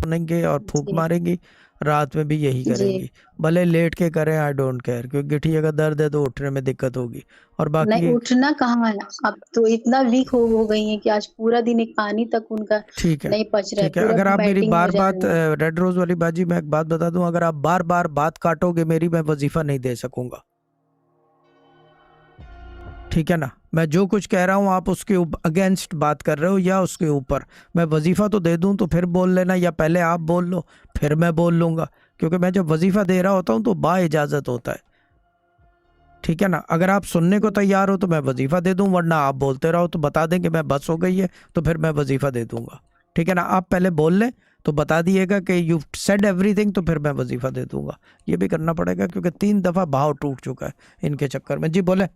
सुनेंगे और फूंक जी मारेंगी, रात में भी यही जी। करेंगी। भले लेट के करें, आई डोंट केयर, क्योंकि गिठिया का दर्द है तो उठने में दिक्कत होगी। और नहीं, बाकी उठना कहाँ है, अब तो इतना वीक हो गई हैं कि आज पूरा दिन एक पानी तक उनका ठीक है, नहीं पच रहा है, ठीक है। पूरा अगर आप मेरी बैटिंग हो बार जा बात रहे हैं। रेड रोज वाली बाजी, मैं एक बात बता दूं, अगर आप बार बार बात काटोगे मेरी, मैं वजीफा नहीं दे सकूंगा। ठीक है ना, मैं जो कुछ कह रहा हूँ आप उसके अगेंस्ट बात कर रहे हो या उसके ऊपर। मैं वजीफा तो दे दूं तो फिर बोल लेना, या पहले आप बोल लो फिर मैं बोल लूंगा, क्योंकि मैं जब वजीफा दे रहा होता हूँ तो बा इजाजत होता है। ठीक है ना, अगर आप सुनने को तैयार हो तो मैं वजीफा दे दूं, वरना आप बोलते रहो तो बता दें कि मैं बस हो गई है, तो फिर मैं वजीफा दे दूंगा। ठीक है ना, आप पहले बोल लें तो बता दिएगा कि यू सेड एवरीथिंग, तो फिर मैं वजीफा दे दूंगा। ये भी करना पड़ेगा क्योंकि 3 दफ़ा भाव टूट चुका है इनके चक्कर में। जी बोले।